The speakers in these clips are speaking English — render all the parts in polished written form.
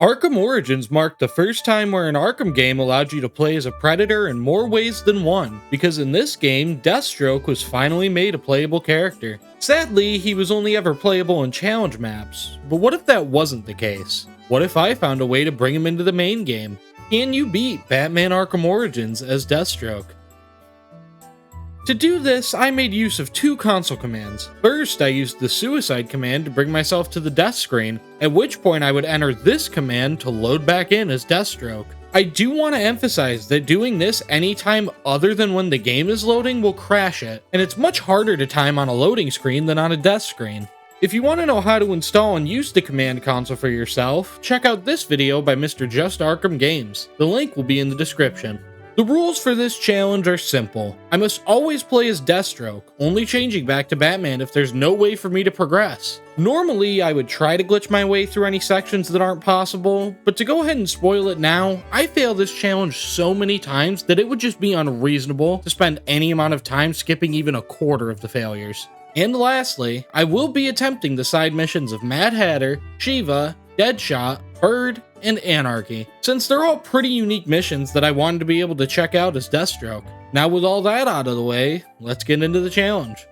Arkham Origins marked the first time where an Arkham game allowed you to play as a Predator in more ways than one, because in this game, Deathstroke was finally made a playable character. Sadly, he was only ever playable in challenge maps, but what if that wasn't the case? What if I found a way to bring him into the main game? Can you beat Batman Arkham Origins as Deathstroke? To do this, I made use of two console commands. First, I used the suicide command to bring myself to the death screen, at which point I would enter this command to load back in as Deathstroke. I do want to emphasize that doing this anytime other than when the game is loading will crash it, and it's much harder to time on a loading screen than on a death screen. If you want to know how to install and use the command console for yourself, check out this video by Mr. Just Arkham Games. The link will be in the description. The rules for this challenge are simple. I must always play as Deathstroke, only changing back to Batman if there's no way for me to progress. Normally, I would try to glitch my way through any sections that aren't possible, but to go ahead and spoil it now, I fail this challenge so many times that it would just be unreasonable to spend any amount of time skipping even a quarter of the failures. And lastly, I will be attempting the side missions of Mad Hatter, Shiva, Deadshot, Bird, and Anarchy, since they're all pretty unique missions that I wanted to be able to check out as Deathstroke. Now with all that out of the way, let's get into the challenge.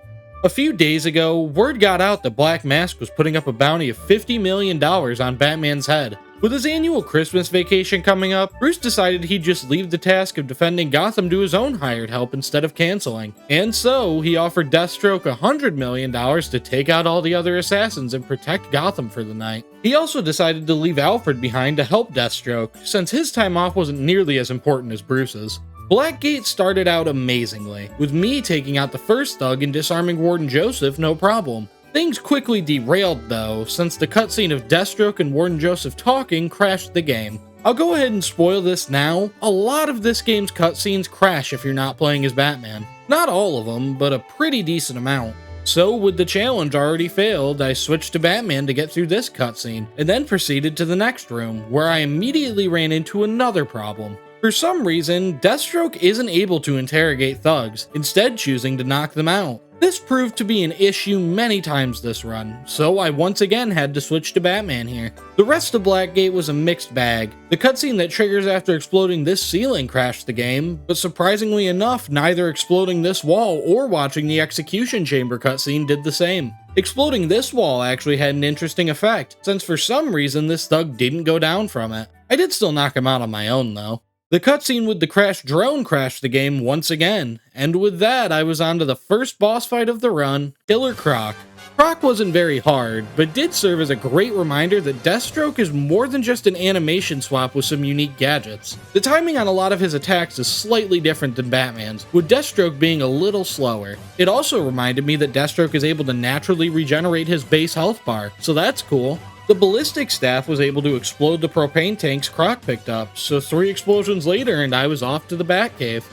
A few days ago, word got out that Black Mask was putting up a bounty of $50 million on Batman's head. With his annual Christmas vacation coming up, Bruce decided he'd just leave the task of defending Gotham to his own hired help instead of canceling. And so, he offered Deathstroke $100 million to take out all the other assassins and protect Gotham for the night. He also decided to leave Alfred behind to help Deathstroke, since his time off wasn't nearly as important as Bruce's. Blackgate started out amazingly, with me taking out the first thug and disarming Warden Joseph no problem. Things quickly derailed though, since the cutscene of Deathstroke and Warden Joseph talking crashed the game. I'll go ahead and spoil this now. A lot of this game's cutscenes crash if you're not playing as Batman. Not all of them, but a pretty decent amount. So with the challenge already failed, I switched to Batman to get through this cutscene, and then proceeded to the next room, where I immediately ran into another problem. For some reason, Deathstroke isn't able to interrogate thugs, instead choosing to knock them out. This proved to be an issue many times this run, so I once again had to switch to Batman here. The rest of Blackgate was a mixed bag. The cutscene that triggers after exploding this ceiling crashed the game, but surprisingly enough, neither exploding this wall or watching the execution chamber cutscene did the same. Exploding this wall actually had an interesting effect, since for some reason this thug didn't go down from it. I did still knock him out on my own though. The cutscene with the crashed drone crashed the game once again, and with that I was on to the first boss fight of the run, Killer Croc. Croc wasn't very hard, but did serve as a great reminder that Deathstroke is more than just an animation swap with some unique gadgets. The timing on a lot of his attacks is slightly different than Batman's, with Deathstroke being a little slower. It also reminded me that Deathstroke is able to naturally regenerate his base health bar, so that's cool. The ballistic staff was able to explode the propane tanks Croc picked up, so 3 explosions later and I was off to the Batcave.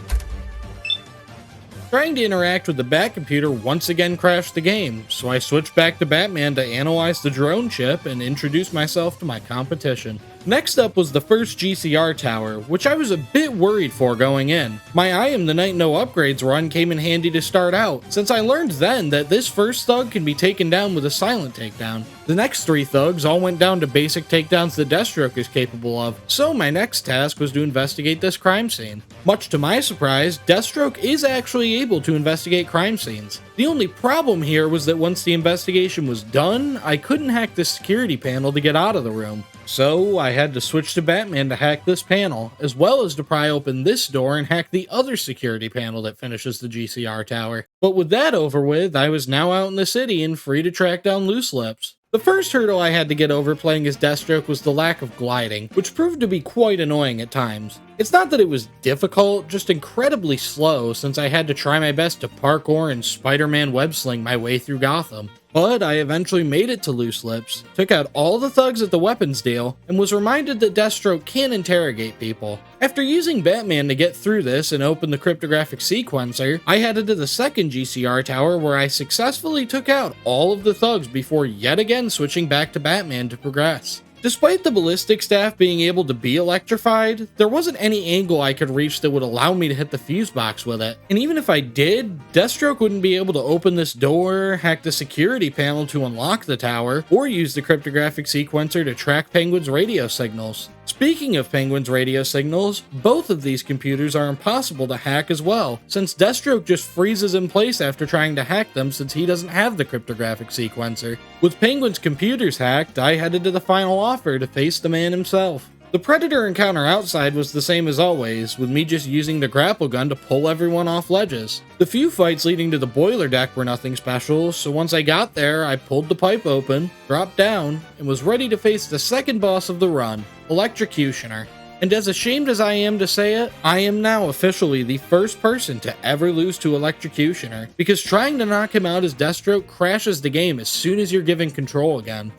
Trying to interact with the Batcomputer once again crashed the game, so I switched back to Batman to analyze the drone chip and introduce myself to my competition. Next up was the first GCR tower, which I was a bit worried for going in. My I Am the Night No Upgrades run came in handy to start out, since I learned then that this first thug can be taken down with a silent takedown. The next 3 thugs all went down to basic takedowns that Deathstroke is capable of, so my next task was to investigate this crime scene. Much to my surprise, Deathstroke is actually able to investigate crime scenes. The only problem here was that once the investigation was done, I couldn't hack the security panel to get out of the room. So I had to switch to Batman to hack this panel, as well as to pry open this door and hack the other security panel that finishes the GCR tower. But with that over with, I was now out in the city and free to track down loose lips. The first hurdle I had to get over playing as Deathstroke was the lack of gliding, which proved to be quite annoying at times. It's not that it was difficult, just incredibly slow since I had to try my best to parkour and Spider-Man web sling my way through Gotham. But I eventually made it to Loose Lips, took out all the thugs at the weapons deal, and was reminded that Deathstroke can interrogate people. After using Batman to get through this and open the cryptographic sequencer, I headed to the second GCR tower where I successfully took out all of the thugs before yet again switching back to Batman to progress. Despite the ballistic staff being able to be electrified, there wasn't any angle I could reach that would allow me to hit the fuse box with it. And even if I did, Deathstroke wouldn't be able to open this door, hack the security panel to unlock the tower, or use the cryptographic sequencer to track Penguin's radio signals. Speaking of Penguin's radio signals, both of these computers are impossible to hack as well, since Deathstroke just freezes in place after trying to hack them since he doesn't have the cryptographic sequencer. With Penguin's computers hacked, I headed to the final offer to face the man himself. The Predator encounter outside was the same as always, with me just using the grapple gun to pull everyone off ledges. The few fights leading to the boiler deck were nothing special, so once I got there, I pulled the pipe open, dropped down, and was ready to face the second boss of the run, Electrocutioner. And as ashamed as I am to say it, I am now officially the first person to ever lose to Electrocutioner, because trying to knock him out as Deathstroke crashes the game as soon as you're given control again.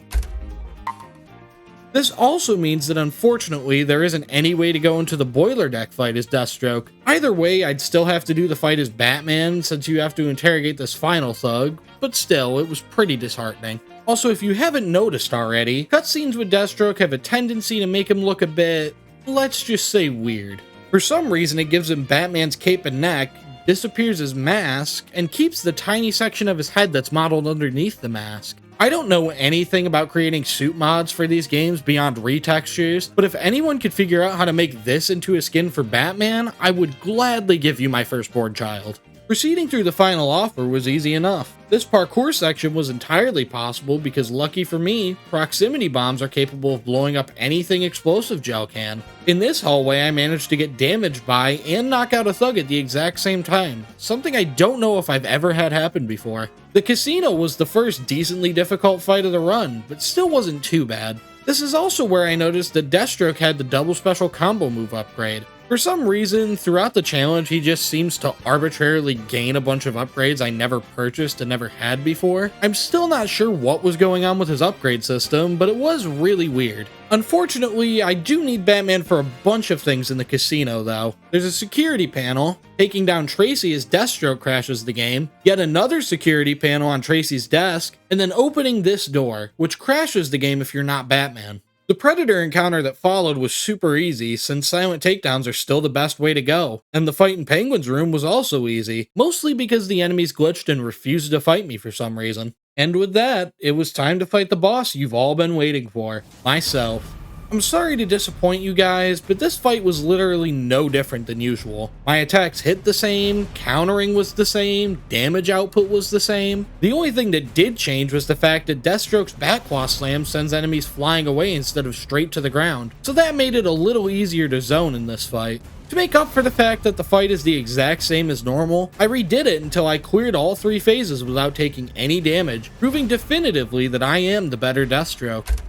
This also means that unfortunately there isn't any way to go into the boiler deck fight as Deathstroke. Either way, I'd still have to do the fight as Batman since you have to interrogate this final thug, but still, it was pretty disheartening. Also, if you haven't noticed already, cutscenes with Deathstroke have a tendency to make him look a bit, let's just say weird. For some reason, it gives him Batman's cape and neck, disappears his mask, and keeps the tiny section of his head that's modeled underneath the mask. I don't know anything about creating suit mods for these games beyond retextures, but if anyone could figure out how to make this into a skin for Batman, I would gladly give you my firstborn child. Proceeding through the final offer was easy enough. This parkour section was entirely possible because, lucky for me, proximity bombs are capable of blowing up anything explosive gel can. In this hallway, I managed to get damaged by and knock out a thug at the exact same time, something I don't know if I've ever had happen before. The casino was the first decently difficult fight of the run, but still wasn't too bad. This is also where I noticed that Deathstroke had the double special combo move upgrade. For some reason, throughout the challenge, he just seems to arbitrarily gain a bunch of upgrades I never purchased and never had before. I'm still not sure what was going on with his upgrade system, but it was really weird. Unfortunately, I do need Batman for a bunch of things in the casino though. There's a security panel, taking down Tracy as Deathstroke crashes the game, yet another security panel on Tracy's desk, and then opening this door, which crashes the game if you're not Batman. The Predator encounter that followed was super easy, since silent takedowns are still the best way to go, and the fight in Penguin's room was also easy, mostly because the enemies glitched and refused to fight me for some reason. And with that, it was time to fight the boss you've all been waiting for, myself. I'm sorry to disappoint you guys, but this fight was literally no different than usual. My attacks hit the same, countering was the same, damage output was the same. The only thing that did change was the fact that Deathstroke's Batclaw Slam sends enemies flying away instead of straight to the ground, so that made it a little easier to zone in this fight. To make up for the fact that the fight is the exact same as normal, I redid it until I cleared all 3 phases without taking any damage, proving definitively that I am the better Deathstroke.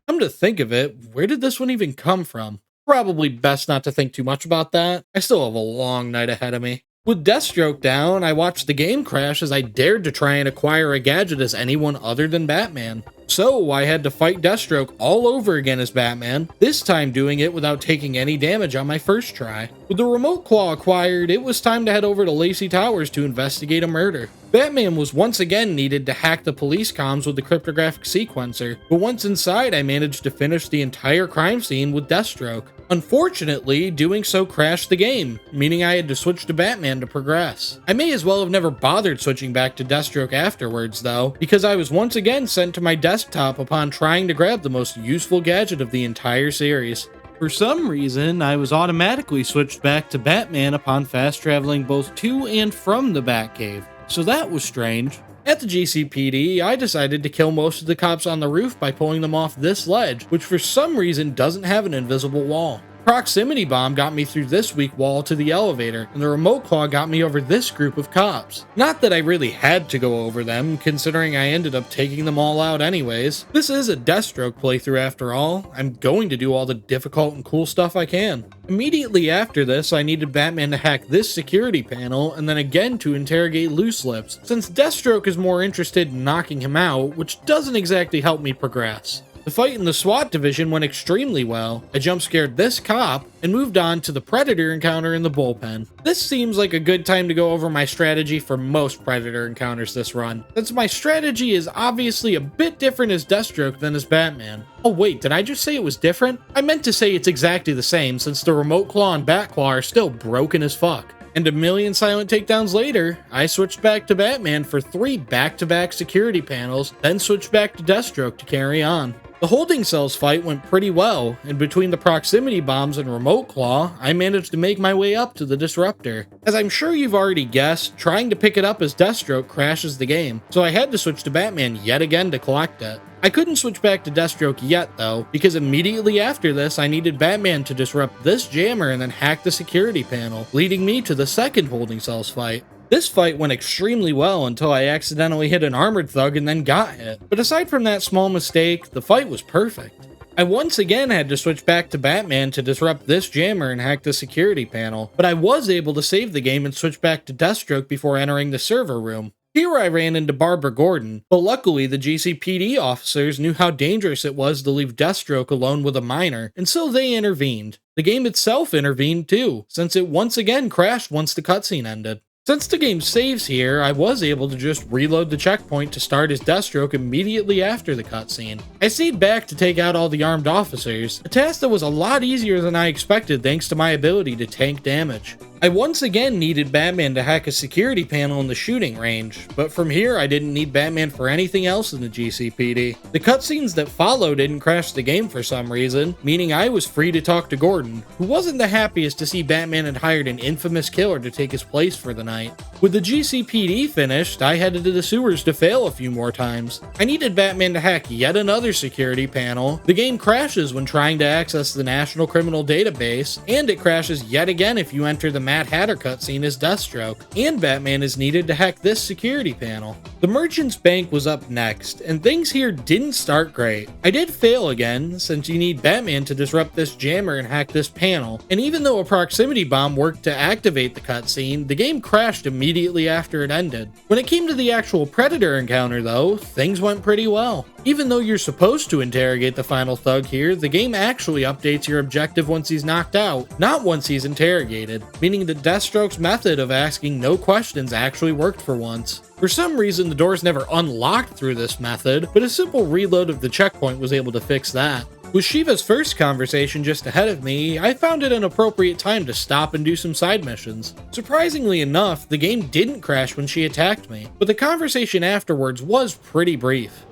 Come to think of it, where did this one even come from? Probably best not to think too much about that. I still have a long night ahead of me. With Deathstroke down, I watched the game crash as I dared to try and acquire a gadget as anyone other than Batman. So I had to fight Deathstroke all over again as Batman, this time doing it without taking any damage on my first try. With the remote claw acquired, it was time to head over to Lacey Towers to investigate a murder. Batman was once again needed to hack the police comms with the cryptographic sequencer, but once inside I managed to finish the entire crime scene with Deathstroke. Unfortunately, doing so crashed the game, meaning I had to switch to Batman to progress. I may as well have never bothered switching back to Deathstroke afterwards though, because I was once again sent to my desktop upon trying to grab the most useful gadget of the entire series. For some reason, I was automatically switched back to Batman upon fast traveling both to and from the Batcave, so that was strange. At the GCPD, I decided to kill most of the cops on the roof by pulling them off this ledge, which for some reason doesn't have an invisible wall. Proximity bomb got me through this weak wall to the elevator, and the remote claw got me over this group of cops. Not that I really had to go over them, considering I ended up taking them all out anyways. This is a Deathstroke playthrough after all. I'm going to do all the difficult and cool stuff I can. Immediately after this, I needed Batman to hack this security panel, and then again to interrogate Loose Lips, since Deathstroke is more interested in knocking him out, which doesn't exactly help me progress. The fight in the SWAT division went extremely well. I jump scared this cop and moved on to the Predator encounter in the bullpen. This seems like a good time to go over my strategy for most Predator encounters this run, since my strategy is obviously a bit different as Deathstroke than as Batman. Oh wait, did I just say it was different? I meant to say it's exactly the same, since the Remote Claw and Bat Claw are still broken as fuck. And a million silent takedowns later, I switched back to Batman for 3 back-to-back security panels, then switched back to Deathstroke to carry on. The holding cells fight went pretty well, and between the proximity bombs and Remote Claw, I managed to make my way up to the Disruptor. As I'm sure you've already guessed, trying to pick it up as Deathstroke crashes the game, so I had to switch to Batman yet again to collect it. I couldn't switch back to Deathstroke yet though, because immediately after this I needed Batman to disrupt this jammer and then hack the security panel, leading me to the second holding cells fight. This fight went extremely well until I accidentally hit an armored thug and then got hit, but aside from that small mistake, the fight was perfect. I once again had to switch back to Batman to disrupt this jammer and hack the security panel, but I was able to save the game and switch back to Deathstroke before entering the server room. Here I ran into Barbara Gordon, but luckily the GCPD officers knew how dangerous it was to leave Deathstroke alone with a minor, and so they intervened. The game itself intervened too, since it once again crashed once the cutscene ended. Since the game saves here, I was able to just reload the checkpoint to start as Deathstroke immediately after the cutscene. I stayed back to take out all the armed officers, a task that was a lot easier than I expected thanks to my ability to tank damage. I once again needed Batman to hack a security panel in the shooting range, but from here I didn't need Batman for anything else in the GCPD. The cutscenes that follow didn't crash the game for some reason, meaning I was free to talk to Gordon, who wasn't the happiest to see Batman had hired an infamous killer to take his place for the night. With the GCPD finished, I headed to the sewers to fail a few more times. I needed Batman to hack yet another security panel. The game crashes when trying to access the National Criminal Database, and it crashes yet again if you enter the Mad Hatter cutscene as Deathstroke, and Batman is needed to hack this security panel. The Merchant's Bank was up next, and things here didn't start great. I did fail again, since you need Batman to disrupt this jammer and hack this panel, and even though a proximity bomb worked to activate the cutscene, the game crashed immediately after it ended. When it came to the actual Predator encounter though, things went pretty well. Even though you're supposed to interrogate the final thug here, the game actually updates your objective once he's knocked out, not once he's interrogated, meaning that Deathstroke's method of asking no questions actually worked for once. For some reason, the doors never unlocked through this method, but a simple reload of the checkpoint was able to fix that. With Shiva's first conversation just ahead of me, I found it an appropriate time to stop and do some side missions. Surprisingly enough, the game didn't crash when she attacked me, but the conversation afterwards was pretty brief.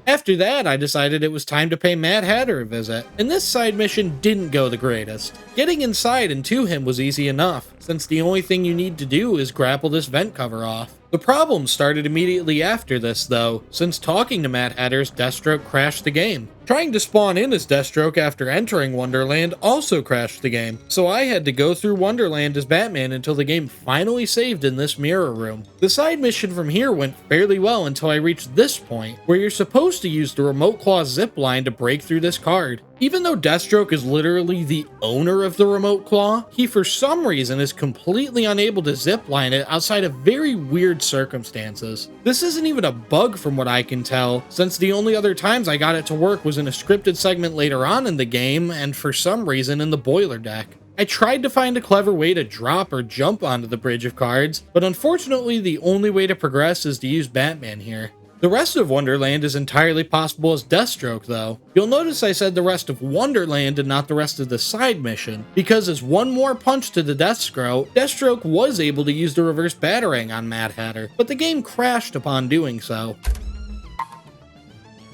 After that, I decided it was time to pay Mad Hatter a visit, and this side mission didn't go the greatest. Getting inside and to him was easy enough, since the only thing you need to do is grapple this vent cover off. The problem started immediately after this though, since talking to Mad Hatter's Deathstroke crashed the game. Trying to spawn in as Deathstroke after entering Wonderland also crashed the game, so I had to go through Wonderland as Batman until the game finally saved in this mirror room. The side mission from here went fairly well until I reached this point, where you're supposed to use the Remote Claw zipline to break through this card. Even though Deathstroke is literally the owner of the Remote Claw, he for some reason is completely unable to zipline it outside of very weird circumstances. This isn't even a bug from what I can tell, since the only other times I got it to work was in a scripted segment later on in the game, and for some reason in the boiler deck. I tried to find a clever way to drop or jump onto the bridge of cards, but unfortunately the only way to progress is to use Batman here. The rest of Wonderland is entirely possible as Deathstroke though. You'll notice I said the rest of Wonderland and not the rest of the side mission, because as one more punch to the Deathstroke was able to use the reverse batarang on Mad Hatter, but the game crashed upon doing so.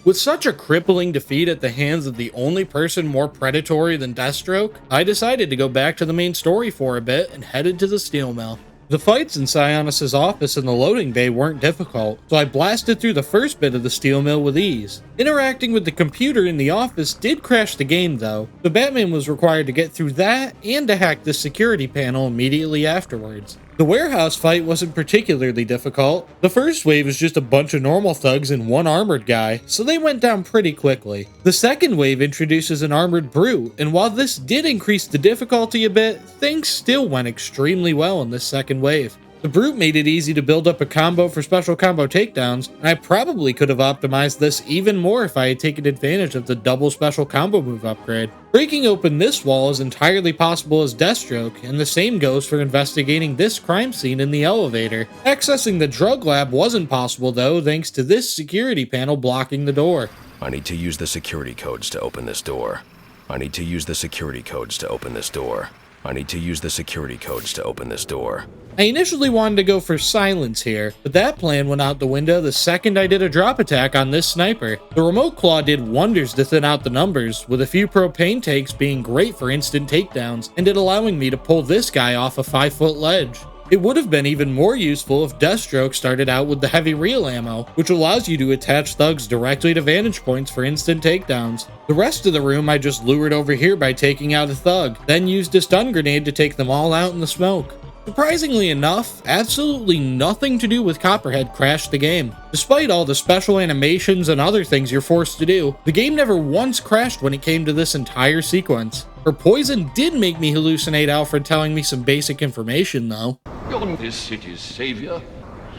With such a crippling defeat at the hands of the only person more predatory than Deathstroke, I decided to go back to the main story for a bit and headed to the steel mill. The fights in Sionis' office in the loading bay weren't difficult, so I blasted through the first bit of the steel mill with ease. Interacting with the computer in the office did crash the game though, so Batman was required to get through that and to hack the security panel immediately afterwards. The warehouse fight wasn't particularly difficult. The first wave was just a bunch of normal thugs and one armored guy, so they went down pretty quickly. The second wave introduces an armored brute, and while this did increase the difficulty a bit, things still went extremely well in this second wave. The brute made it easy to build up a combo for special combo takedowns, and I probably could have optimized this even more if I had taken advantage of the double special combo move upgrade. Breaking open this wall is entirely possible as Deathstroke, and the same goes for investigating this crime scene in the elevator. Accessing the drug lab wasn't possible though, thanks to this security panel blocking the door. I need to use the security codes to open this door. I need to use the security codes to open this door. I need to use the security codes to open this door. I initially wanted to go for silence here, but that plan went out the window the second I did a drop attack on this sniper. The remote claw did wonders to thin out the numbers, with a few propane takes being great for instant takedowns, and it allowing me to pull this guy off a 5-foot ledge. It would have been even more useful if Deathstroke started out with the heavy reel ammo, which allows you to attach thugs directly to vantage points for instant takedowns. The rest of the room I just lured over here by taking out a thug, then used a stun grenade to take them all out in the smoke. Surprisingly enough, absolutely nothing to do with Copperhead crashed the game. Despite all the special animations and other things you're forced to do, the game never once crashed when it came to this entire sequence. Her poison did make me hallucinate Alfred telling me some basic information though. You're this city's savior,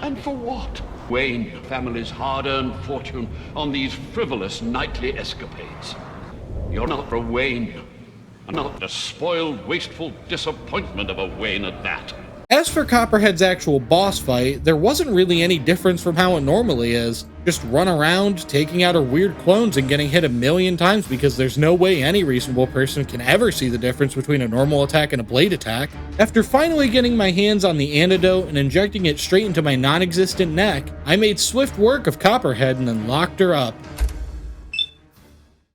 and for what? Weighing the family's hard-earned fortune on these frivolous nightly escapades. You're not a Wayne, not the spoiled, wasteful disappointment of a Wayne at that. As for Copperhead's actual boss fight, there wasn't really any difference from how it normally is. Just run around, taking out her weird clones and getting hit a million times because there's no way any reasonable person can ever see the difference between a normal attack and a blade attack. After finally getting my hands on the antidote and injecting it straight into my non-existent neck, I made swift work of Copperhead and then locked her up.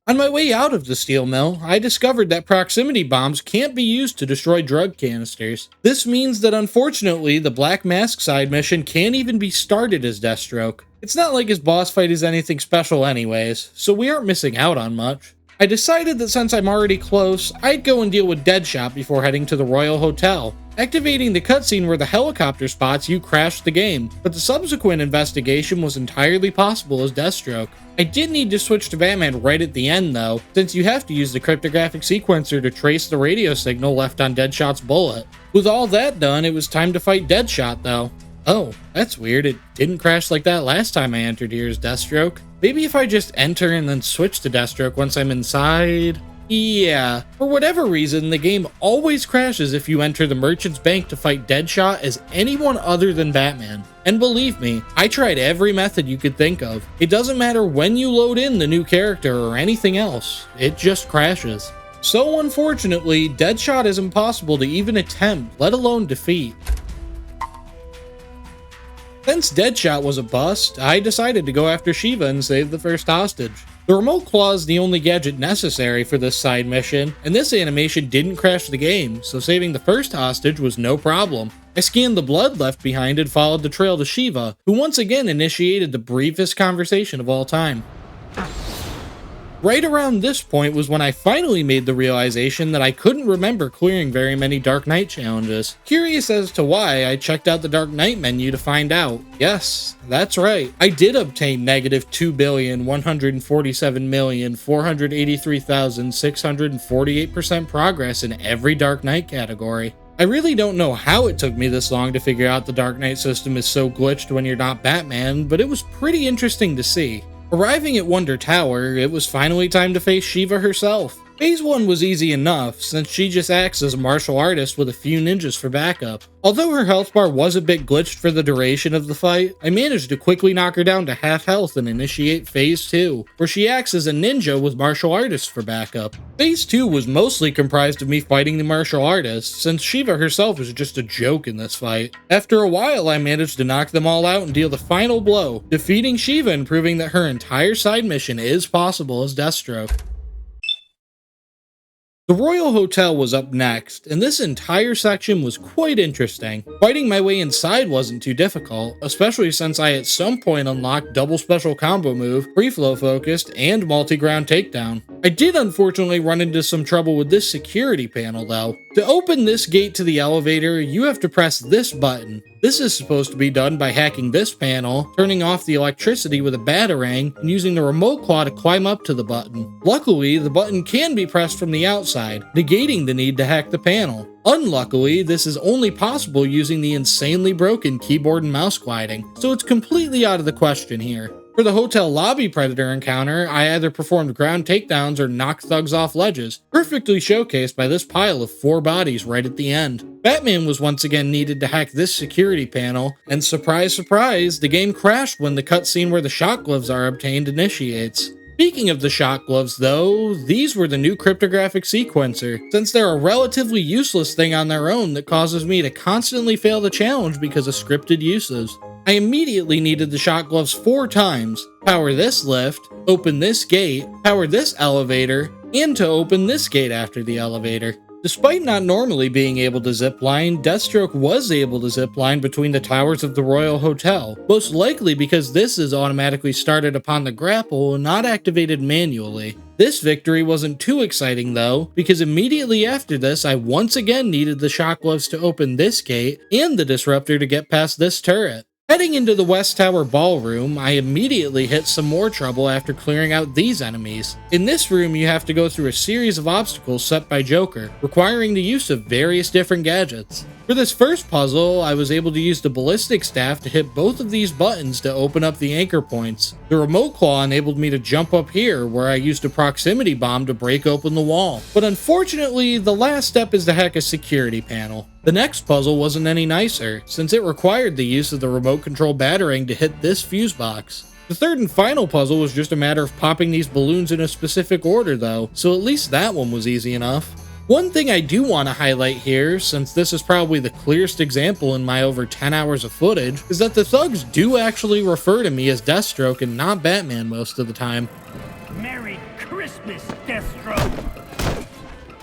On my way out of the steel mill, I discovered that proximity bombs can't be used to destroy drug canisters. This means that unfortunately, the Black Mask side mission can't even be started as Deathstroke. It's not like his boss fight is anything special anyways, so we aren't missing out on much. I decided that since I'm already close, I'd go and deal with Deadshot before heading to the Royal Hotel. Activating the cutscene where the helicopter spots you crashed the game, but the subsequent investigation was entirely possible as Deathstroke. I did need to switch to Batman right at the end though, since you have to use the cryptographic sequencer to trace the radio signal left on Deadshot's bullet. With all that done, it was time to fight Deadshot though. Oh, that's weird, it didn't crash like that last time I entered here as Deathstroke. Maybe if I just enter and then switch to Deathstroke once I'm inside? Yeah, for whatever reason, the game always crashes if you enter the Merchant's Bank to fight Deadshot as anyone other than Batman. And believe me, I tried every method you could think of. It doesn't matter when you load in the new character or anything else, it just crashes. So unfortunately, Deadshot is impossible to even attempt, let alone defeat. Since Deadshot was a bust, I decided to go after Shiva and save the first hostage. The remote claw is the only gadget necessary for this side mission, and this animation didn't crash the game, so saving the first hostage was no problem. I scanned the blood left behind and followed the trail to Shiva, who once again initiated the briefest conversation of all time. Right around this point was when I finally made the realization that I couldn't remember clearing very many Dark Knight challenges. Curious as to why, I checked out the Dark Knight menu to find out. Yes, that's right. I did obtain negative 2,147,483,648% progress in every Dark Knight category. I really don't know how it took me this long to figure out the Dark Knight system is so glitched when you're not Batman, but it was pretty interesting to see. Arriving at Wonder Tower, it was finally time to face Shiva herself. Phase 1 was easy enough, since she just acts as a martial artist with a few ninjas for backup. Although her health bar was a bit glitched for the duration of the fight, I managed to quickly knock her down to half health and initiate Phase 2, where she acts as a ninja with martial artists for backup. Phase 2 was mostly comprised of me fighting the martial artists, since Shiva herself was just a joke in this fight. After a while, I managed to knock them all out and deal the final blow, defeating Shiva and proving that her entire side mission is possible as Deathstroke. The Royal Hotel was up next, and this entire section was quite interesting. Fighting my way inside wasn't too difficult, especially since I at some point unlocked double special combo move, free flow focused, and multi-ground takedown. I did unfortunately run into some trouble with this security panel though. To open this gate to the elevator, you have to press this button. This is supposed to be done by hacking this panel, turning off the electricity with a batarang, and using the remote claw to climb up to the button. Luckily, the button can be pressed from the outside, negating the need to hack the panel. Unluckily, this is only possible using the insanely broken keyboard and mouse gliding, so it's completely out of the question here. For the hotel lobby predator encounter, I either performed ground takedowns or knocked thugs off ledges, perfectly showcased by this pile of 4 bodies right at the end. Batman was once again needed to hack this security panel, and surprise surprise, the game crashed when the cutscene where the shot gloves are obtained initiates. Speaking of the shot gloves though, these were the new cryptographic sequencer, since they're a relatively useless thing on their own that causes me to constantly fail the challenge because of scripted uses. I immediately needed the shot gloves 4 times, power this lift, open this gate, power this elevator, and to open this gate after the elevator. Despite not normally being able to zipline, Deathstroke was able to zipline between the towers of the Royal Hotel, most likely because this is automatically started upon the grapple and not activated manually. This victory wasn't too exciting though, because immediately after this I once again needed the shot gloves to open this gate and the disruptor to get past this turret. Heading into the West Tower Ballroom, I immediately hit some more trouble after clearing out these enemies. In this room, you have to go through a series of obstacles set by Joker, requiring the use of various different gadgets. For this first puzzle, I was able to use the ballistic staff to hit both of these buttons to open up the anchor points. The remote claw enabled me to jump up here, where I used a proximity bomb to break open the wall. But unfortunately, the last step is to hack a security panel. The next puzzle wasn't any nicer, since it required the use of the remote control batarang to hit this fuse box. The third and final puzzle was just a matter of popping these balloons in a specific order though, so at least that one was easy enough. One thing I do want to highlight here, since this is probably the clearest example in my over 10 hours of footage, is that the thugs do actually refer to me as Deathstroke and not Batman most of the time. Merry Christmas, Deathstroke!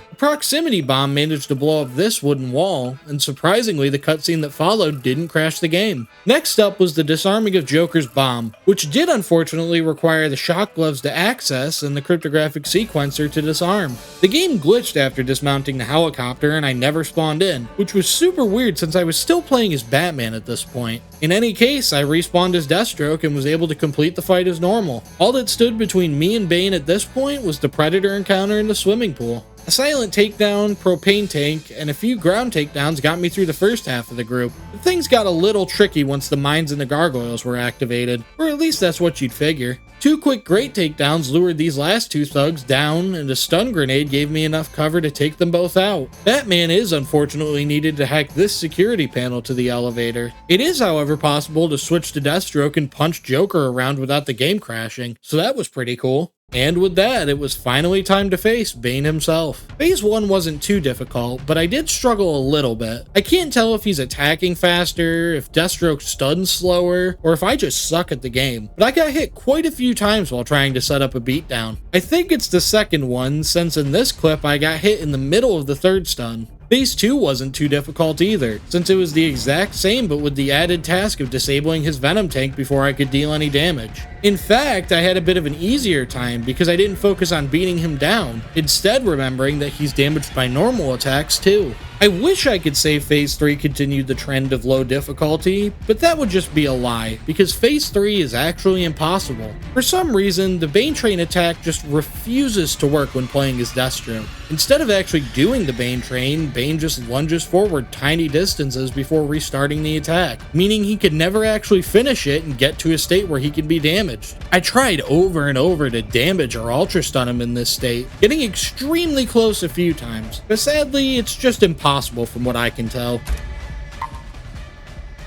The proximity bomb managed to blow up this wooden wall, and surprisingly the cutscene that followed didn't crash the game. Next up was the disarming of Joker's bomb, which did unfortunately require the shot gloves to access and the cryptographic sequencer to disarm. The game glitched after dismounting the helicopter and I never spawned in, which was super weird since I was still playing as Batman at this point. In any case, I respawned as Deathstroke and was able to complete the fight as normal. All that stood between me and Bane at this point was the Predator encounter in the swimming pool. A silent takedown, propane tank, and a few ground takedowns got me through the first half of the group. But things got a little tricky once the mines and the gargoyles were activated, or at least that's what you'd figure. 2 quick great takedowns lured these last 2 thugs down, and a stun grenade gave me enough cover to take them both out. Batman is unfortunately needed to hack this security panel to the elevator. It is, however, possible to switch to Deathstroke and punch Joker around without the game crashing, so that was pretty cool. And with that, it was finally time to face Bane himself. Phase 1 wasn't too difficult, but I did struggle a little bit. I can't tell if he's attacking faster, if Deathstroke stuns slower, or if I just suck at the game, but I got hit quite a few times while trying to set up a beatdown. I think it's the second one, since in this clip I got hit in the middle of the third stun. Phase 2 wasn't too difficult either, since it was the exact same but with the added task of disabling his venom tank before I could deal any damage. In fact, I had a bit of an easier time because I didn't focus on beating him down, instead remembering that he's damaged by normal attacks too. I wish I could say Phase 3 continued the trend of low difficulty, but that would just be a lie, because Phase 3 is actually impossible. For some reason, the Bane Train attack just refuses to work when playing as Deathstroke. Instead of actually doing the Bane Train, Bane just lunges forward tiny distances before restarting the attack, meaning he could never actually finish it and get to a state where he can be damaged. I tried over and over to damage or ultra stun him in this state, getting extremely close a few times, but sadly it's just impossible from what I can tell.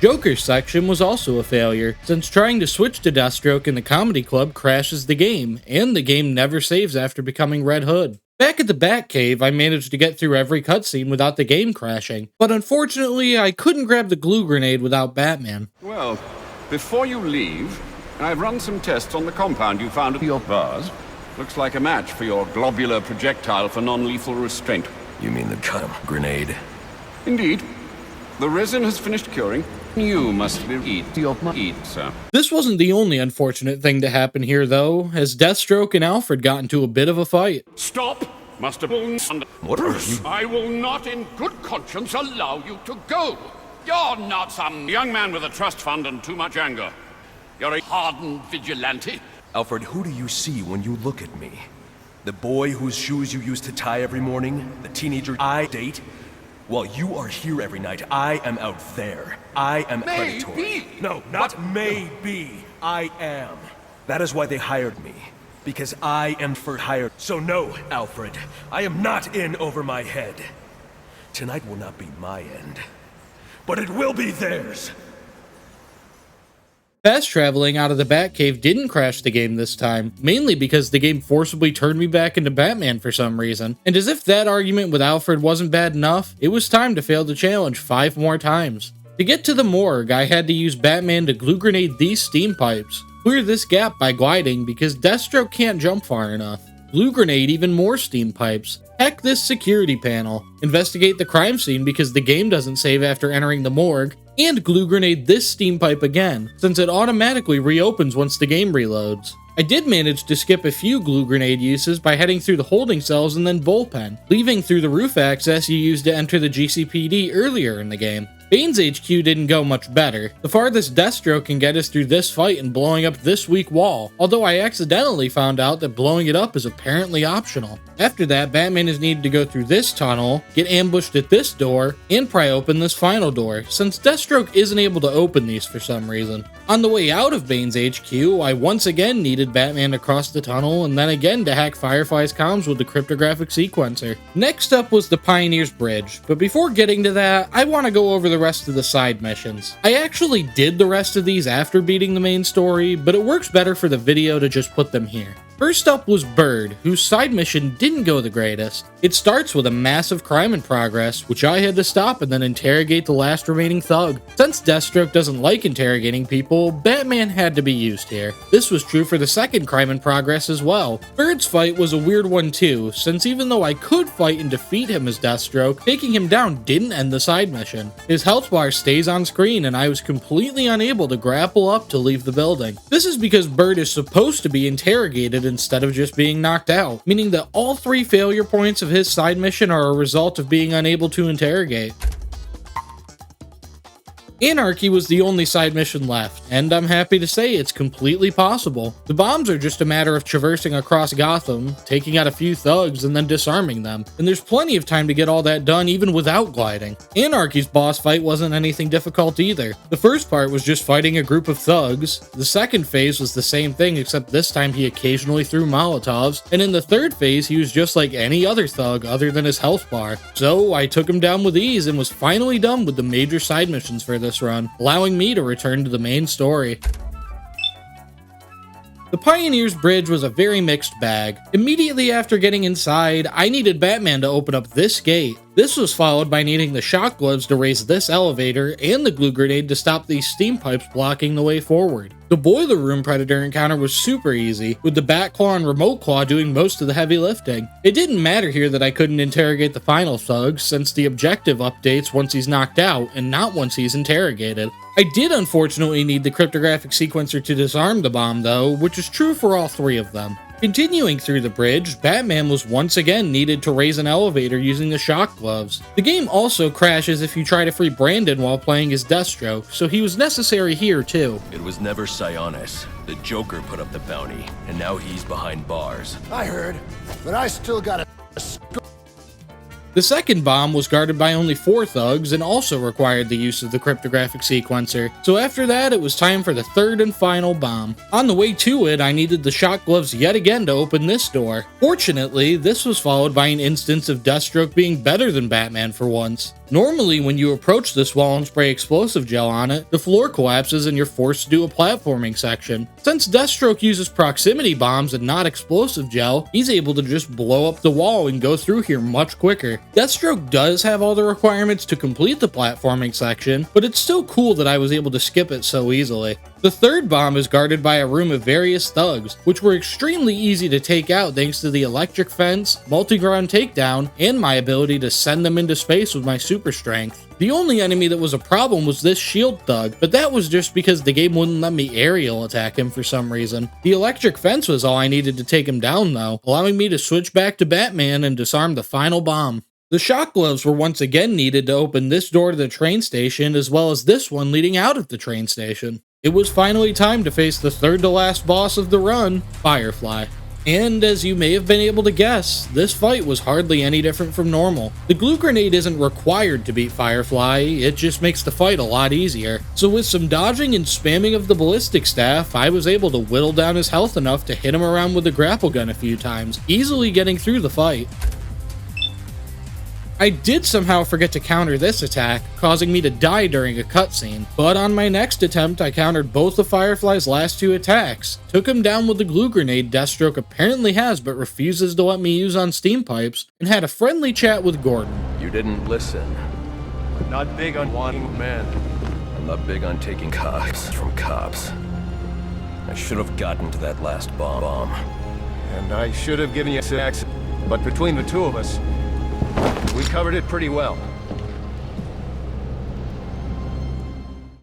Joker's section was also a failure, since trying to switch to Deathstroke in the comedy club crashes the game, and the game never saves after becoming Red Hood. Back at the Batcave, I managed to get through every cutscene without the game crashing, but unfortunately I couldn't grab the glue grenade without Batman. Well, before you leave, I've run some tests on the compound you found at your bars. Looks like a match for your globular projectile for non-lethal restraint. You mean the grenade? Indeed. The resin has finished curing, You must be eat, sir. This wasn't the only unfortunate thing to happen here, though, as Deathstroke and Alfred got into a bit of a fight. Stop, Master Bone. What are you? I will not in good conscience allow you to go. You're not some young man with a trust fund and too much anger. You're a hardened vigilante. Alfred, who do you see when you look at me? The boy whose shoes you used to tie every morning? The teenager I date? While you are here every night, I am out there. I am predatory. Maybe. No, not maybe. I am. That is why they hired me. Because I am for hire. So no, Alfred, I am not in over my head. Tonight will not be my end, but it will be theirs. Fast traveling out of the Batcave didn't crash the game this time, mainly because the game forcibly turned me back into Batman for some reason. And as if that argument with Alfred wasn't bad enough, it was time to fail the challenge 5 more times. To get to the morgue, I had to use Batman to glue grenade these steam pipes, clear this gap by gliding because Deathstroke can't jump far enough, glue grenade even more steam pipes, hack this security panel, investigate the crime scene because the game doesn't save after entering the morgue, and glue grenade this steam pipe again, since it automatically reopens once the game reloads. I did manage to skip a few glue grenade uses by heading through the holding cells and then bullpen, leaving through the roof access you used to enter the GCPD earlier in the game. Bane's HQ didn't go much better. The farthest Deathstroke can get is through this fight and blowing up this weak wall, although I accidentally found out that blowing it up is apparently optional. After that, Batman is needed to go through this tunnel, get ambushed at this door, and pry open this final door, since Deathstroke isn't able to open these for some reason. On the way out of Bane's HQ, I once again needed Batman to cross the tunnel and then again to hack Firefly's comms with the cryptographic sequencer. Next up was the Pioneer's Bridge, but before getting to that, I want to go over the rest of the side missions. I actually did the rest of these after beating the main story, but it works better for the video to just put them here. First up was Bird, whose side mission didn't go the greatest. It starts with a massive crime in progress, which I had to stop and then interrogate the last remaining thug. Since Deathstroke doesn't like interrogating people, Batman had to be used here. This was true for the second crime in progress as well. Bird's fight was a weird one too, since even though I could fight and defeat him as Deathstroke, taking him down didn't end the side mission. His health bar stays on screen and I was completely unable to grapple up to leave the building. This is because Bird is supposed to be interrogated instead of just being knocked out, meaning that all 3 failure points of his side mission are a result of being unable to interrogate. Anarchy was the only side mission left, and I'm happy to say it's completely possible. The bombs are just a matter of traversing across Gotham, taking out a few thugs, and then disarming them, and there's plenty of time to get all that done even without gliding. Anarchy's boss fight wasn't anything difficult either. The first part was just fighting a group of thugs, the second phase was the same thing except this time he occasionally threw Molotovs, and in the third phase he was just like any other thug other than his health bar. So I took him down with ease and was finally done with the major side missions for this run, allowing me to return to the main story. The Pioneer's Bridge was a very mixed bag. Immediately after getting inside, I needed Batman to open up this gate. This was followed by needing the shock gloves to raise this elevator and the glue grenade to stop these steam pipes blocking the way forward. The boiler room predator encounter was super easy, with the Batclaw and Remote Claw doing most of the heavy lifting. It didn't matter here that I couldn't interrogate the final thug, since the objective updates once he's knocked out and not once he's interrogated. I did unfortunately need the cryptographic sequencer to disarm the bomb though, which is true for all 3 of them. Continuing through the bridge, Batman was once again needed to raise an elevator using the shock gloves. The game also crashes if you try to free Brandon while playing as Deathstroke, so he was necessary here too. It was never Sionis. The Joker put up the bounty, and now he's behind bars. I heard, but I still gotta. The second bomb was guarded by only 4 thugs and also required the use of the cryptographic sequencer, so after that it was time for the third and final bomb. On the way to it, I needed the shock gloves yet again to open this door. Fortunately, this was followed by an instance of Deathstroke being better than Batman for once. Normally, when you approach this wall and spray explosive gel on it, the floor collapses and you're forced to do a platforming section. Since Deathstroke uses proximity bombs and not explosive gel, he's able to just blow up the wall and go through here much quicker. Deathstroke does have all the requirements to complete the platforming section, but it's still cool that I was able to skip it so easily. The third bomb is guarded by a room of various thugs, which were extremely easy to take out thanks to the electric fence, multi-ground takedown, and my ability to send them into space with my super strength. The only enemy that was a problem was this shield thug, but that was just because the game wouldn't let me aerial attack him for some reason. The electric fence was all I needed to take him down though, allowing me to switch back to Batman and disarm the final bomb. The shock gloves were once again needed to open this door to the train station as well as this one leading out of the train station. It was finally time to face the third to last boss of the run, Firefly. And as you may have been able to guess, this fight was hardly any different from normal. The glue grenade isn't required to beat Firefly, it just makes the fight a lot easier. So with some dodging and spamming of the ballistic staff, I was able to whittle down his health enough to hit him around with the grapple gun a few times, easily getting through the fight. I did somehow forget to counter this attack, causing me to die during a cutscene, but on my next attempt I countered both of Firefly's last two attacks, took him down with the glue grenade Deathstroke apparently has but refuses to let me use on steam pipes, and had a friendly chat with Gordon. You didn't listen. I'm not big on wanting men. I'm not big on taking cops from cops. I should have gotten to that last bomb. And I should have given you access, but between the two of us, we covered it pretty well.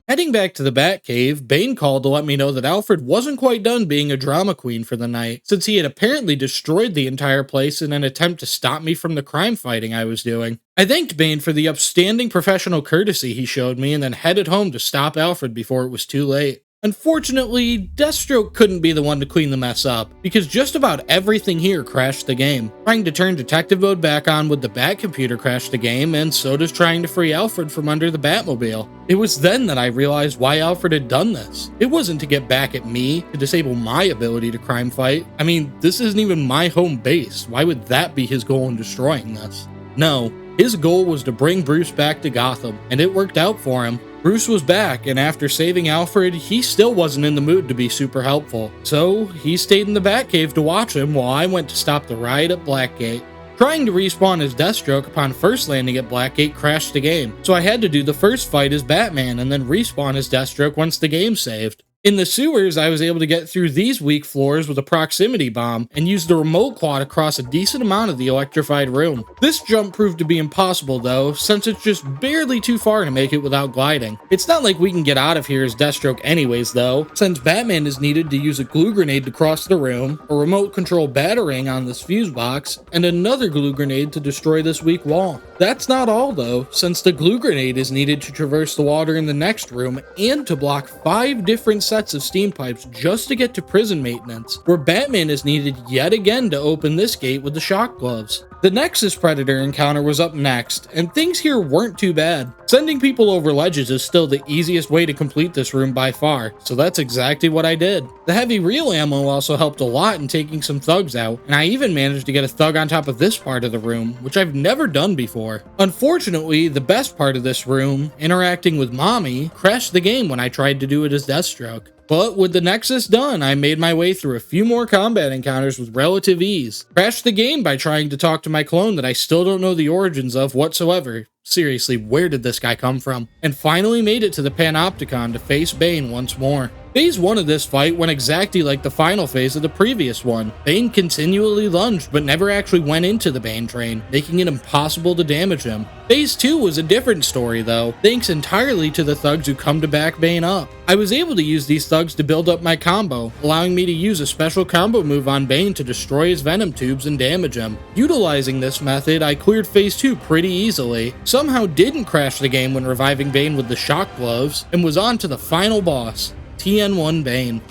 Heading back to the Batcave, Bane called to let me know that Alfred wasn't quite done being a drama queen for the night, since he had apparently destroyed the entire place in an attempt to stop me from the crime fighting I was doing. I thanked Bane for the upstanding professional courtesy he showed me and then headed home to stop Alfred before it was too late. Unfortunately, Deathstroke couldn't be the one to clean the mess up, because just about everything here crashed the game. Trying to turn detective mode back on with the Bat computer crashed the game, and so does trying to free Alfred from under the Batmobile. It was then that I realized why Alfred had done this. It wasn't to get back at me, to disable my ability to crime fight. I mean, this isn't even my home base. Why would that be his goal in destroying this? No, his goal was to bring Bruce back to Gotham, and it worked out for him. Bruce was back, and after saving Alfred, he still wasn't in the mood to be super helpful. So, he stayed in the Batcave to watch him while I went to stop the riot at Blackgate. Trying to respawn as Deathstroke upon first landing at Blackgate crashed the game, so I had to do the first fight as Batman and then respawn as Deathstroke once the game saved. In the sewers, I was able to get through these weak floors with a proximity bomb and use the remote quad across a decent amount of the electrified room. This jump proved to be impossible though, since it's just barely too far to make it without gliding. It's not like we can get out of here as Deathstroke anyways though, since Batman is needed to use a glue grenade to cross the room, a remote control batarang on this fuse box, and another glue grenade to destroy this weak wall. That's not all though, since the glue grenade is needed to traverse the water in the next room and to block 5 different sets of steam pipes just to get to prison maintenance, where Batman is needed yet again to open this gate with the shock gloves. The Nexus Predator encounter was up next, and things here weren't too bad. Sending people over ledges is still the easiest way to complete this room by far, so that's exactly what I did. The heavy reel ammo also helped a lot in taking some thugs out, and I even managed to get a thug on top of this part of the room, which I've never done before. Unfortunately, the best part of this room, interacting with Mommy, crashed the game when I tried to do it as Deathstroke. But with the Nexus done, I made my way through a few more combat encounters with relative ease. Crashed the game by trying to talk to my clone that I still don't know the origins of whatsoever. Seriously, where did this guy come from? And finally made it to the Panopticon to face Bane once more. Phase 1 of this fight went exactly like the final phase of the previous one. Bane continually lunged but never actually went into the Bane train, making it impossible to damage him. Phase 2 was a different story though, thanks entirely to the thugs who come to back Bane up. I was able to use these thugs to build up my combo, allowing me to use a special combo move on Bane to destroy his venom tubes and damage him. Utilizing this method, I cleared phase 2 pretty easily, somehow didn't crash the game when reviving Bane with the shock gloves, and was on to the final boss, TN1 Bane.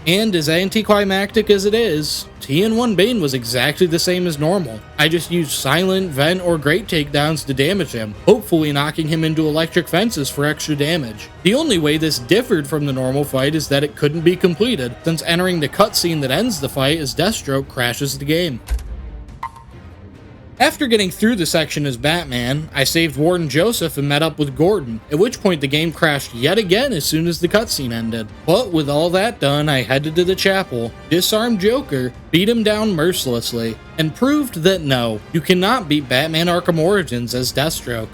And as anticlimactic as it is, TN1 Bane was exactly the same as normal. I just used silent, vent, or great takedowns to damage him, hopefully knocking him into electric fences for extra damage. The only way this differed from the normal fight is that it couldn't be completed, since entering the cutscene that ends the fight as Deathstroke crashes the game. After getting through the section as Batman, I saved Warden Joseph and met up with Gordon, at which point the game crashed yet again as soon as the cutscene ended. But with all that done, I headed to the chapel, disarmed Joker, beat him down mercilessly, and proved that no, you cannot beat Batman Arkham Origins as Deathstroke.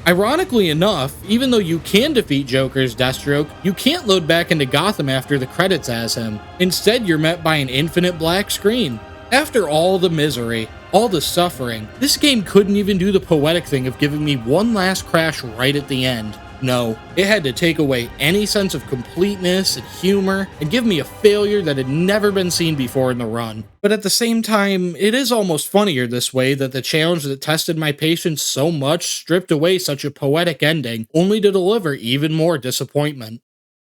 Ironically enough, even though you can defeat Joker's Deathstroke, you can't load back into Gotham after the credits as him. Instead, you're met by an infinite black screen. After all the misery, all the suffering, this game couldn't even do the poetic thing of giving me one last crash right at the end. No, it had to take away any sense of completeness and humor and give me a failure that had never been seen before in the run. But at the same time, it is almost funnier this way that the challenge that tested my patience so much stripped away such a poetic ending, only to deliver even more disappointment.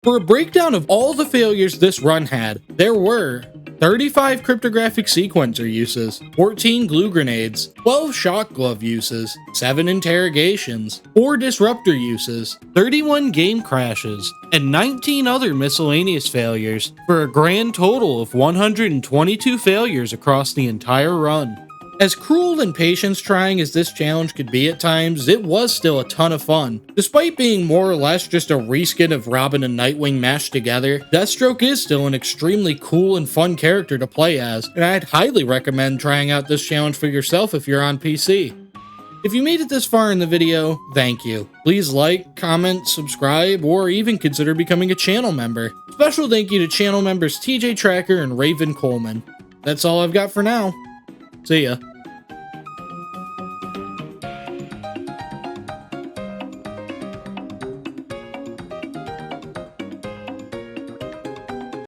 For a breakdown of all the failures this run had, there were 35 cryptographic sequencer uses, 14 glue grenades, 12 shock glove uses, 7 interrogations, 4 disruptor uses, 31 game crashes, and 19 other miscellaneous failures, for a grand total of 122 failures across the entire run. As cruel and patience-trying as this challenge could be at times, it was still a ton of fun. Despite being more or less just a reskin of Robin and Nightwing mashed together, Deathstroke is still an extremely cool and fun character to play as, and I'd highly recommend trying out this challenge for yourself if you're on PC. If you made it this far in the video, thank you. Please like, comment, subscribe, or even consider becoming a channel member. Special thank you to channel members TJ Tracker and Raven Coleman. That's all I've got for now. See ya.